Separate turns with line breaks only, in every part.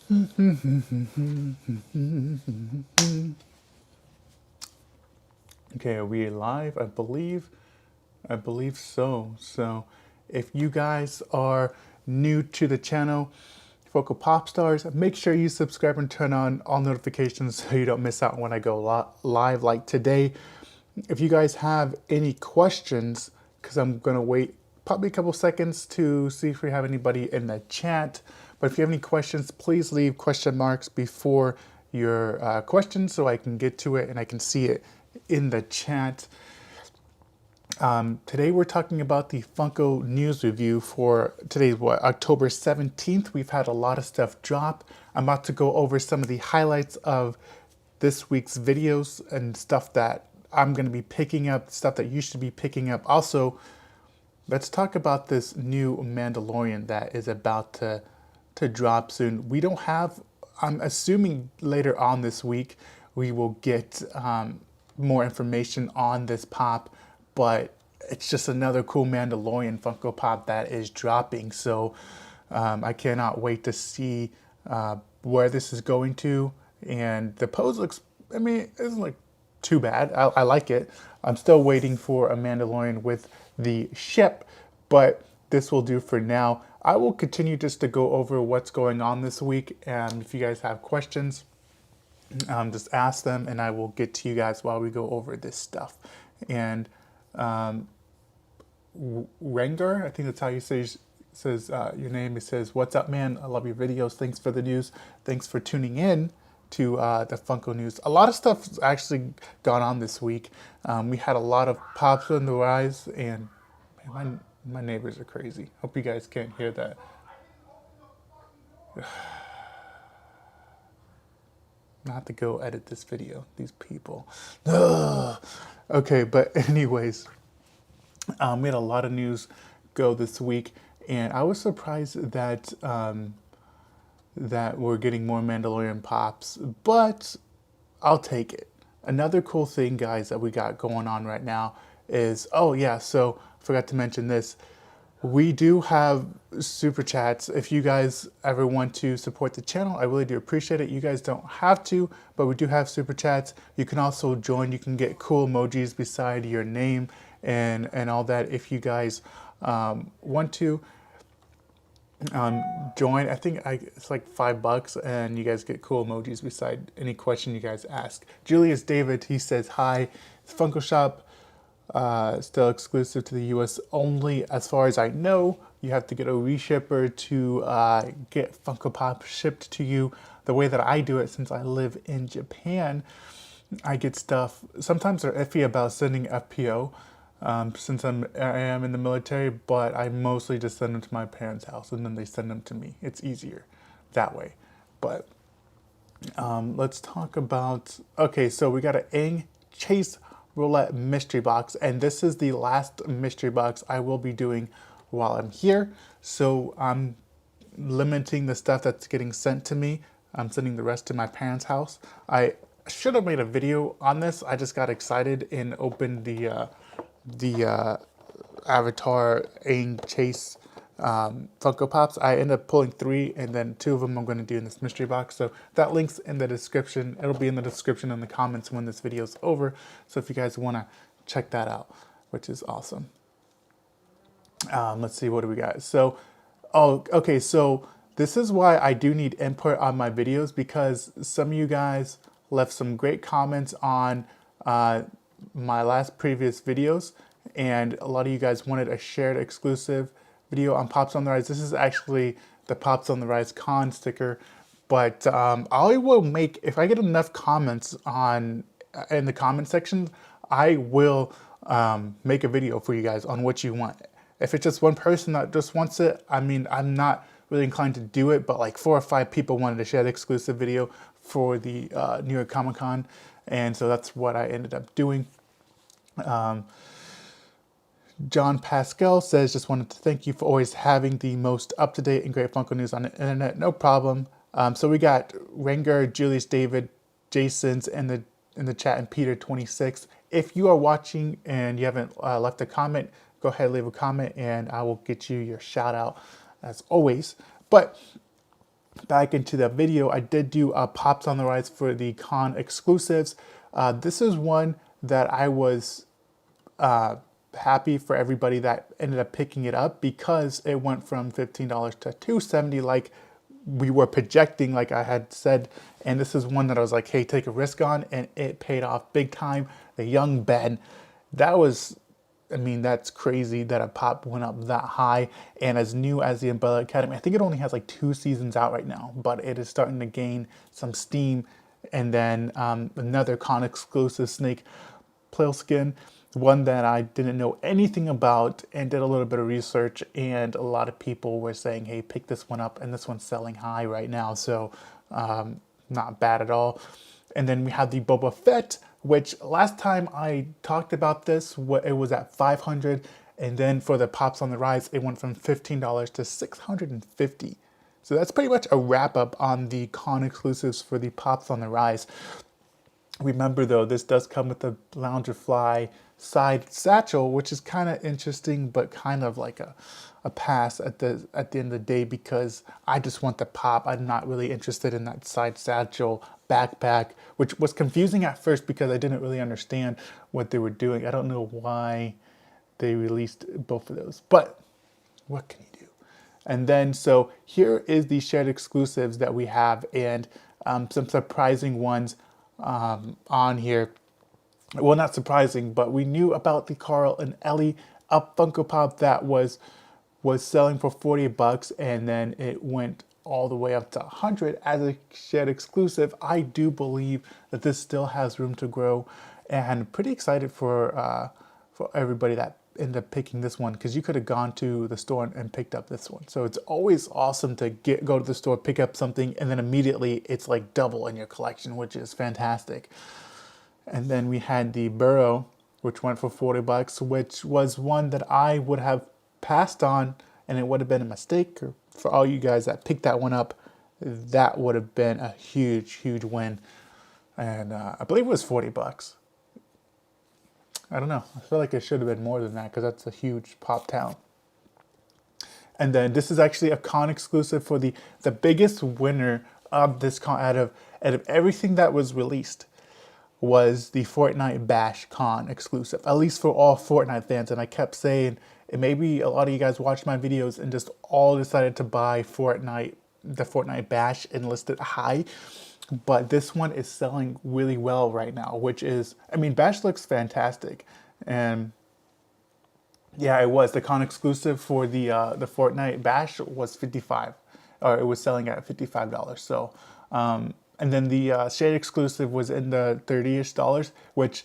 Okay, are we live? I believe so. So, if you guys are new to the channel, Funko Pop Stars, make sure you subscribe and turn on all notifications so you don't miss out when I go live like today. If you guys have any questions, because I'm gonna wait probably a couple seconds to see if we have anybody in the chat. But if you have any questions, please leave question marks before your questions so I can get to it and I can see it in the chat. Today we're talking about the Funko news review for today's October 17th. We've had a lot of stuff drop. I'm about to go over some of the highlights of this week's videos and stuff that I'm going to be picking up, stuff that you should be picking up. Also, let's talk about this new Mandalorian that is about to drop soon. We don't have, I'm assuming later on this week, we will get more information on this pop, but it's just another cool Mandalorian Funko Pop that is dropping. So I cannot wait to see where this is going to. And the pose looks, I mean, it isn't like too bad. I like it. I'm still waiting for a Mandalorian with the ship, but this will do for now. I will continue just to go over what's going on this week, and if you guys have questions, just ask them and I will get to you guys while we go over this stuff. And Rengar, I think that's how you says your name. It says, "What's up, man? I love your videos. Thanks for the news. Thanks for tuning in to the Funko news." A lot of stuff's actually gone on this week. We had a lot of pops on the rise, and man, my neighbors are crazy. Hope you guys can't hear that. I have to go edit this video. These people. Ugh. Okay, but anyways, we had a lot of news go this week, and I was surprised that that we're getting more Mandalorian pops, but I'll take it. Another cool thing, guys, that we got going on right now is, oh yeah, so forgot to mention this. We do have super chats. If you guys ever want to support the channel, I really do appreciate it. You guys don't have to, but we do have super chats. You can also join. You can get cool emojis beside your name and all that if you guys want to. Join. I think it's like $5 and you guys get cool emojis beside any question you guys ask. Julius David, he says, "Hi, Funko Shop still exclusive to the US only. As far as I know, you have to get a reshipper to get Funko Pop shipped to you. The way that I do it, since I live in Japan, I get stuff. Sometimes they're iffy about sending FPO, since I am in the military, but I mostly just send them to my parents' house and then they send them to me. It's easier that way. But let's talk about, okay, so we got an Aang Chase Roulette mystery box, and this is the last mystery box I will be doing while I'm here. So I'm limiting the stuff that's getting sent to me. I'm sending the rest to my parents' house. I should have made a video on this. I just got excited and opened the Avatar Aang Chase Funko Pops. I ended up pulling 3, and then 2 of them I'm going to do in this mystery box. So that link's in the description. It'll be in the description in the comments when this video's over. So if you guys want to check that out, which is awesome. Let's see, what do we got? So, oh, okay. So this is why I do need input on my videos, because some of you guys left some great comments on my last previous videos, and a lot of you guys wanted a shared exclusive video on Pops on the Rise. This is actually the Pops on the Rise con sticker, but I will make, if I get enough comments in the comment section, I will make a video for you guys on what you want. If it's just one person that just wants it, I mean, I'm not really inclined to do it, but like 4 or 5 people wanted to share the exclusive video for the New York Comic Con, and so that's what I ended up doing. John Pascal says, "Just wanted to thank you for always having the most up-to-date and great Funko news on the internet." No problem. So we got Rengar, Julius David, Jason's in the chat, and Peter26. If you are watching and you haven't left a comment, go ahead and leave a comment and I will get you your shout out as always. But back into the video, I did do Pops on the Rise for the con exclusives. This is one that I was happy for everybody that ended up picking it up, because it went from $15 to $270 like we were projecting, like I had said. And this is one that I was like, hey, take a risk on, and it paid off big time. The young Ben, that was, I mean, that's crazy that a pop went up that high. And as new as the Umbrella Academy, I think it only has like 2 seasons out right now, but it is starting to gain some steam. And then another con exclusive Snake Plissken, one that I didn't know anything about, and did a little bit of research, and a lot of people were saying, hey, pick this one up, and this one's selling high right now, so not bad at all. And then we have the Boba Fett, which last time I talked about this, it was at $500, and then for the Pops on the Rise, it went from $15 to $650. So that's pretty much a wrap up on the con exclusives for the Pops on the Rise. Remember though, this does come with the Loungerfly side satchel, which is kind of interesting, but kind of like a pass at the end of the day, because I just want the pop. I'm not really interested in that side satchel backpack, which was confusing at first because I didn't really understand what they were doing. I don't know why they released both of those, but what can you do? And then, so here is the shared exclusives that we have, and some surprising ones on here. Well, not surprising, but we knew about the Carl and Ellie up Funko Pop that was selling for $40, and then it went all the way up to $100 as a shared exclusive. I do believe that this still has room to grow, and pretty excited for everybody that ended up picking this one, because you could have gone to the store and picked up this one. So it's always awesome to go to the store, pick up something, and then immediately it's like double in your collection, which is fantastic. And then we had the Burrow, which went for $40, which was one that I would have passed on, and it would have been a mistake. Or for all you guys that picked that one up, that would have been a huge, huge win. And I believe it was $40. I don't know. I feel like it should have been more than that, because that's a huge pop town. And then this is actually a con exclusive for the biggest winner of this con out of everything that was released, was the Fortnite Bash Con exclusive, at least for all Fortnite fans. And I kept saying, and maybe a lot of you guys watched my videos and just all decided to buy the Fortnite Bash and listed high. But this one is selling really well right now, which is, I mean, Bash looks fantastic. And yeah, it was the con exclusive for the Fortnite Bash was $55, or it was selling at $55. So, and then the shade exclusive was in the $30-ish, which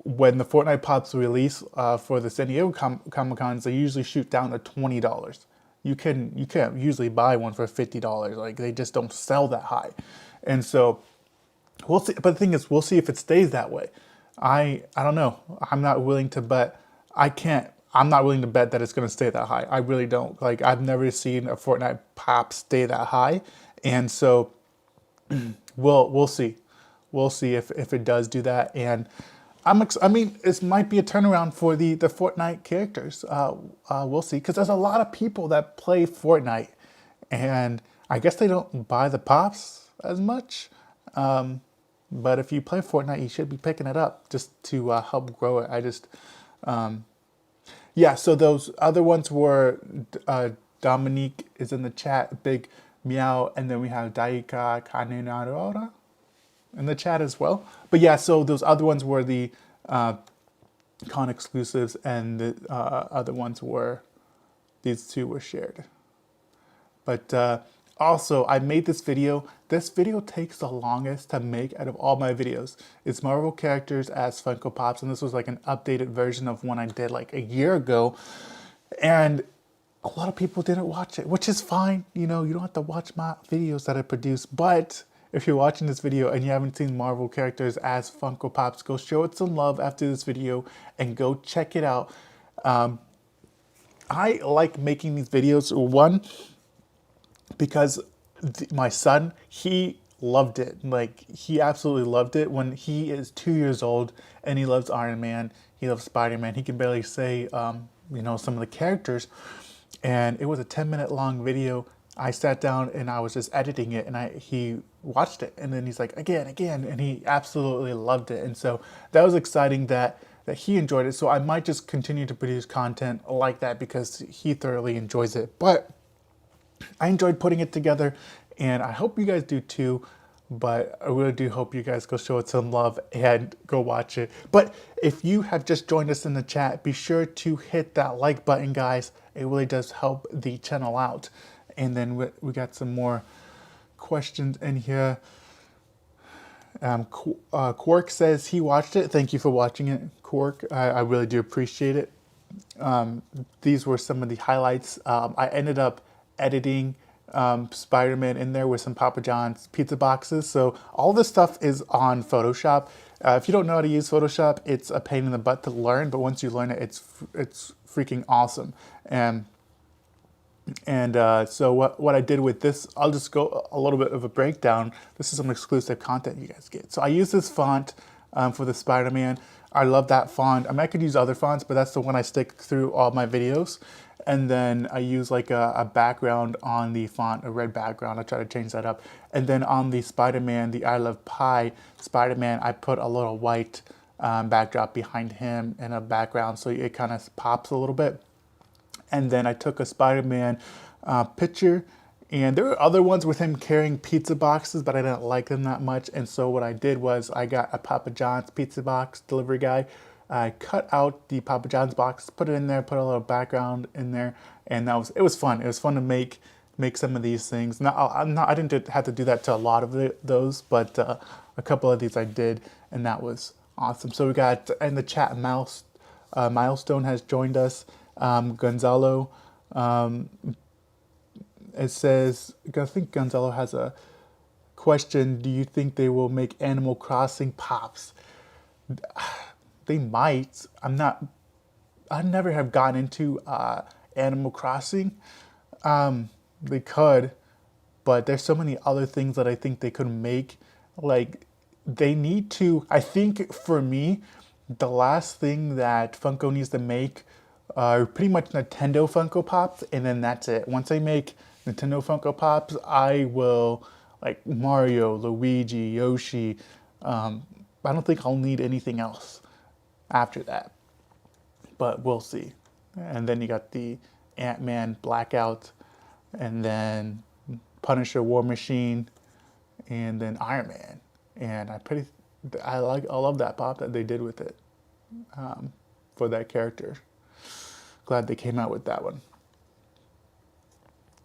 when the Fortnite Pops release for the San Diego Comic-Cons, they usually shoot down to $20. You can't usually buy one for $50. Like, they just don't sell that high. And so we'll see. But the thing is, we'll see if it stays that way. I don't know. I'm not willing to bet. I'm not willing to bet that it's going to stay that high. I really don't. Like, I've never seen a Fortnite Pop stay that high. And so we'll see. We'll see if it does do that. And I mean, it might be a turnaround for the Fortnite characters. We'll see, because there's a lot of people that play Fortnite, and I guess they don't buy the pops as much. But if you play Fortnite, you should be picking it up just to help grow it. I just, yeah. So those other ones were Dominique is in the chat, Big Meow, and then we have Daika Kanenarora in the chat as well. But yeah, so those other ones were the con exclusives, and the other ones were, these two were shared. But also, I made this video. This video takes the longest to make out of all my videos. It's Marvel characters as Funko Pops, and this was like an updated version of one I did like a year ago. And a lot of people didn't watch it, which is fine. You know, you don't have to watch my videos that I produce. But if you're watching this video and you haven't seen Marvel characters as Funko Pops, go show it some love after this video and go check it out. I like making these videos, one, because my son, he loved it. Like, he absolutely loved it. When he is 2 years old and he loves Iron Man, he loves Spider-Man, he can barely say, you know, some of the characters. And it was a 10-minute long video I sat down and I was just editing it, and he watched it, and then he's like, again, and he absolutely loved it. And so that was exciting that he enjoyed it. So I might just continue to produce content like that because he thoroughly enjoys it. But I enjoyed putting it together, and I hope you guys do too. But I really do hope you guys go show it some love and go watch it. But if you have just joined us in the chat, be sure to hit that like button, guys. It really does help the channel out. And then we got some more questions in here. Quark says he watched it. Thank you for watching it, Quark. I really do appreciate it. These were some of the highlights. I ended up editing Spider-Man in there with some Papa John's pizza boxes. So all this stuff is on Photoshop. If you don't know how to use Photoshop, it's a pain in the butt to learn, but once you learn it, it's freaking awesome. So what I did with this, I'll just go a little bit of a breakdown. This is some exclusive content you guys get. So I use this font for the Spider-Man. I love that font. I mean, I could use other fonts, but that's the one I stick through all my videos. And then I use like a background on the font, a red background. I try to change that up. And then on the Spider-Man, the I Love Pie Spider-Man, I put a little white backdrop behind him and a background so it kind of pops a little bit. And then I took a Spider-Man picture, and there were other ones with him carrying pizza boxes, but I didn't like them that much. And so what I did was I got a Papa John's pizza box delivery guy. I cut out the Papa John's box, put it in there, put a little background in there, and it was fun. It was fun to make some of these things. I didn't have to do that to a lot of those, but a couple of these I did, and that was awesome. So we got in the chat, Milestone has joined us. Gonzalo, it says, I think Gonzalo has a question. Do you think they will make Animal Crossing pops? They might. I never have gotten into Animal Crossing. They could, but there's so many other things that I think they could make. Like, they need to, I think for me, the last thing that Funko needs to make are pretty much Nintendo Funko Pops, and then that's it. Once I make Nintendo Funko Pops, I will, like Mario, Luigi, Yoshi. I don't think I'll need anything else after that, but we'll see. And then you got the Ant-Man Blackout, and then Punisher War Machine, and then Iron Man. And I love that pop that they did with it for that character. Glad they came out with that one.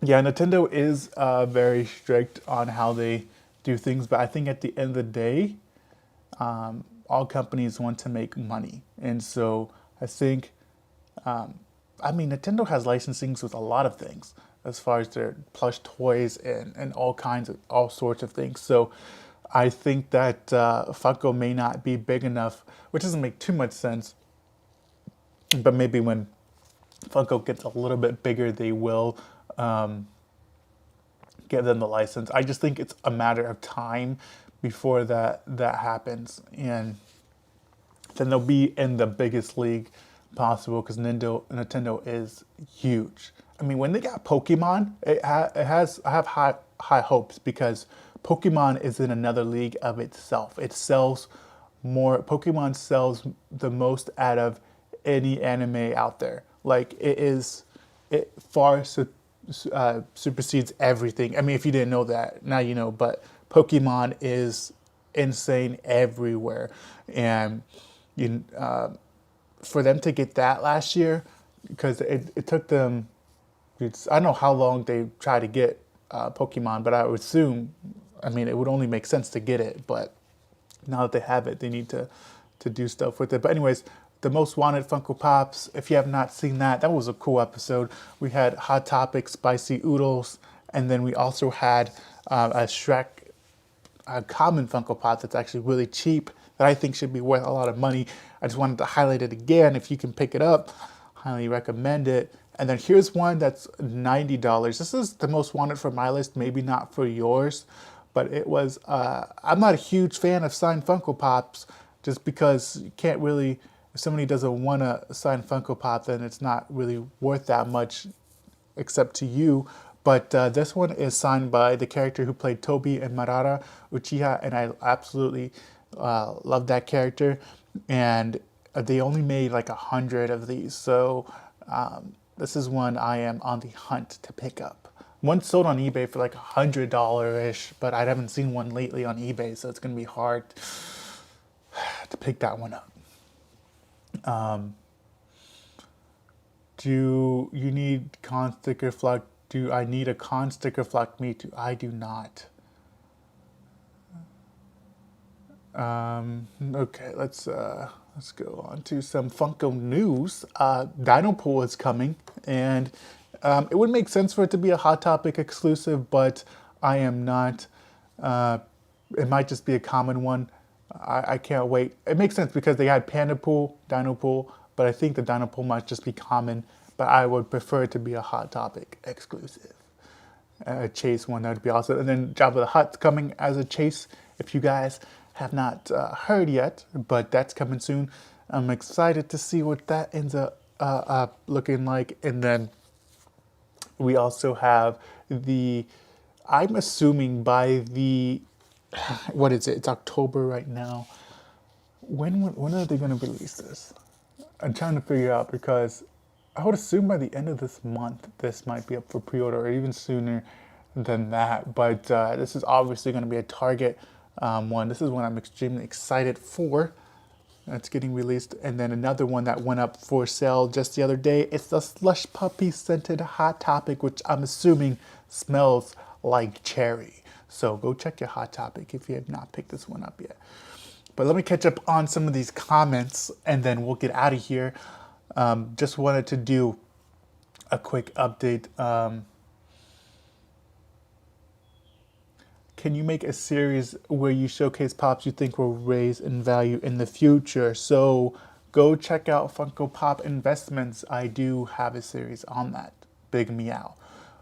Yeah, Nintendo is very strict on how they do things, but I think at the end of the day, all companies want to make money. And so I think, Nintendo has licensings with a lot of things as far as their plush toys and all sorts of things. So I think that Funko may not be big enough, which doesn't make too much sense, but maybe when Funko gets a little bit bigger, they will give them the license. I just think it's a matter of time before that happens, and then they'll be in the biggest league possible because Nintendo is huge. I mean, when they got Pokemon, I have high hopes because Pokemon is in another league of itself. It sells more. Pokemon sells the most out of any anime out there. Like it far supersedes everything. I mean, if you didn't know that, now you know. But Pokemon is insane everywhere, and for them to get that last year, because it took them. I don't know how long they tried to get Pokemon, but I would assume, I mean, it would only make sense to get it. But now that they have it, they need to do stuff with it. But anyways, the Most Wanted Funko Pops, if you have not seen that was a cool episode. We had Hot Topic Spicy Oodles, and then we also had a Shrek common Funko Pop that's actually really cheap that I think should be worth a lot of money. I just wanted to highlight it again. If you can pick it up, highly recommend it. And then here's one that's $90. This is the most wanted for my list, maybe not for yours, but it was, I'm not a huge fan of signed Funko Pops just because you can't really, if somebody doesn't want a signed Funko Pop, then it's not really worth that much except to you. But this one is signed by the character who played Toby and Madara Uchiha, and I absolutely love that character. And they only made like 100 of these, so this is one I am on the hunt to pick up. One sold on eBay for like $100-ish, but I haven't seen one lately on eBay, so it's gonna be hard to pick that one up. Do you need con sticker flock? Do I need a con sticker flock? Me too. I do not. Okay, let's go on to some Funko news. Dino Pool is coming, and it would make sense for it to be a Hot Topic exclusive, but I am not. It might just be a common one. I can't wait. It makes sense because they had Panda Pool, Dino Pool, but I think the Dino Pool might just be common. But I would prefer it to be a Hot Topic exclusive. A Chase one, that would be awesome. And then Jabba the Hutt's coming as a Chase. If you guys have not heard yet, but that's coming soon. I'm excited to see what that ends up looking like. And then we also have I'm assuming by what is it? It's October right now. When are they going to release this? I'm trying to figure out because I would assume by the end of this month, this might be up for pre-order or even sooner than that. But this is obviously going to be a Target one. This is one I'm extremely excited for. That's getting released. And then another one that went up for sale just the other day. It's the Slush Puppy Scented Hot Topic, which I'm assuming smells like cherry. So go check your Hot Topic if you have not picked this one up yet. But let me catch up on some of these comments and then we'll get out of here. Just wanted to do a quick update. Can you make a series where you showcase pops you think will raise in value in the future? So go check out Funko Pop Investments. I do have a series on that. Big Meow.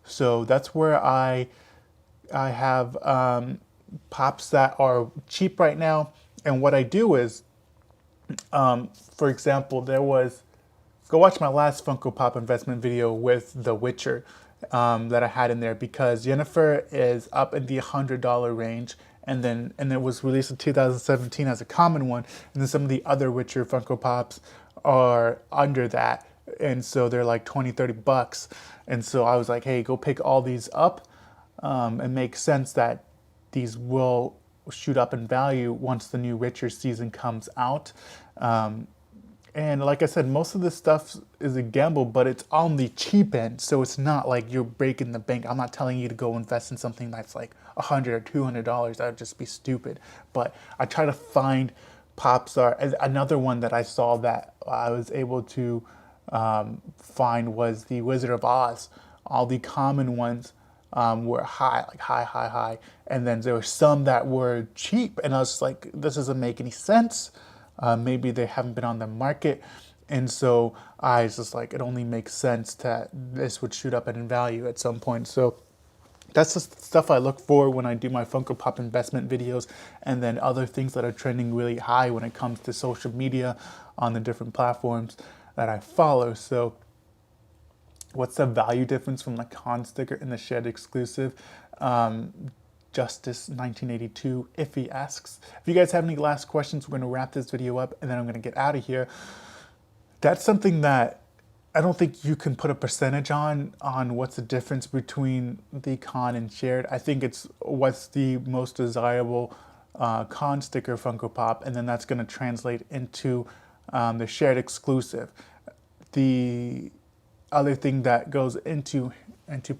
So that's where I have pops that are cheap right now. And what I do is, for example, go watch my last Funko Pop investment video with The Witcher that I had in there, because Yennefer is up in the $100 range, and it was released in 2017 as a common one, and then some of the other Witcher Funko Pops are under that, and so they're like 20-30 bucks. And so I was like, hey, go pick all these up. It makes sense that these will shoot up in value once the new Witcher season comes out. And like I said, most of this stuff is a gamble, but it's on the cheap end. So it's not like you're breaking the bank. I'm not telling you to go invest in something that's like $100 or $200. That would just be stupid. But I try to find pops. Another one that I saw that I was able to find was the Wizard of Oz. All the common ones were high, like high. And then there were some that were cheap. And I was like, this doesn't make any sense. Maybe they haven't been on the market. And so I was just like, it only makes sense that this would shoot up in value at some point. So that's the stuff I look for when I do my Funko Pop investment videos, and then other things that are trending really high when it comes to social media on the different platforms that I follow. So what's the value difference from the con sticker and the shared exclusive? Justice 1982 if he asks. If you guys have any last questions, we're going to wrap this video up and then I'm going to get out of here. That's something that I don't think you can put a percentage on what's the difference between the con and shared. I think it's what's the most desirable con sticker Funko Pop, and then that's going to translate into the shared exclusive. The other thing that goes into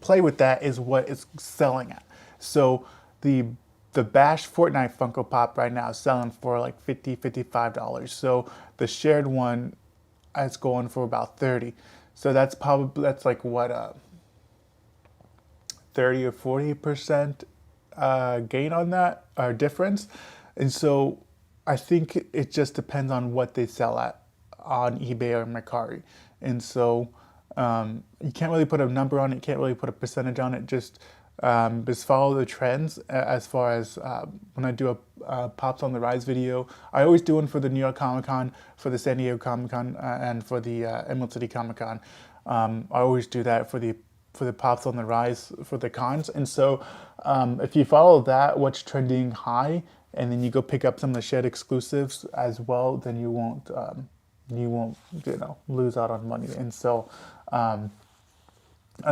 play with that is what it's selling at. So the Bash Fortnite Funko Pop right now is selling for like $50, $55. So the shared one is going for about $30. So that's like what 30 or 40% gain on that, or difference. And so I think it just depends on what they sell at on eBay or Mercari. And so you can't really put a number on it, you can't really put a percentage on it. Just follow the trends. As far as when I do a Pops on the Rise video, I always do one for the New York Comic Con, for the San Diego Comic Con, and for the Emerald City Comic Con. I always do that for the the pops on the rise for the cons. And so if you follow that, what's trending high, and then you go pick up some of the shed exclusives as well, then you won't lose out on money. And so on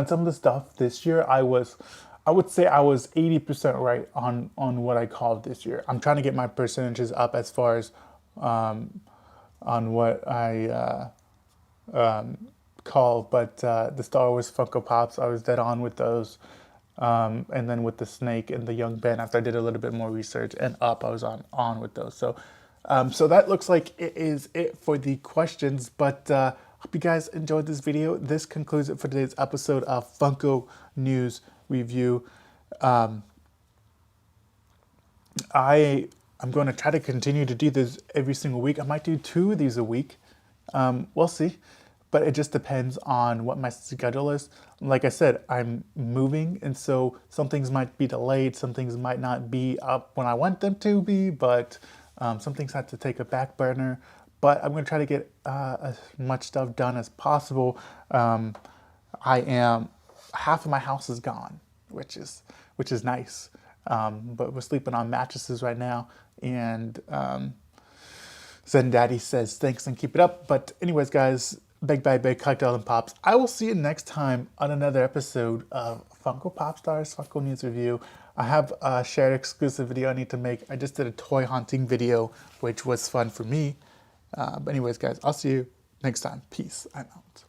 some of the stuff this year, I would say I was 80% right on what I called this year. I'm trying to get my percentages up as far as on what I call, but the Star Wars Funko Pops, I was dead on with those. And then with the snake and the young Ben, after I did a little bit more research and up, I was on with those. So so that looks like it is it for the questions, but hope you guys enjoyed this video. This concludes it for today's episode of Funko News Review. I'm going to try to continue to do this every single week. I might do 2 of these a week. We'll see. But it just depends on what my schedule is. Like I said, I'm moving, and so some things might be delayed, some things might not be up when I want them to be, but some things have to take a back burner. But I'm going to try to get as much stuff done as possible. Half of my house is gone, which is nice. But we're sleeping on mattresses right now, and Zen Daddy says thanks and keep it up. But anyways, guys, big bye big, collect all them pops. I will see you next time on another episode of Funko Pop Stars Funko News Review. I have a shared exclusive video I need to make. I just did a toy hunting video, which was fun for me. But anyways, guys, I'll see you next time. Peace. I'm out.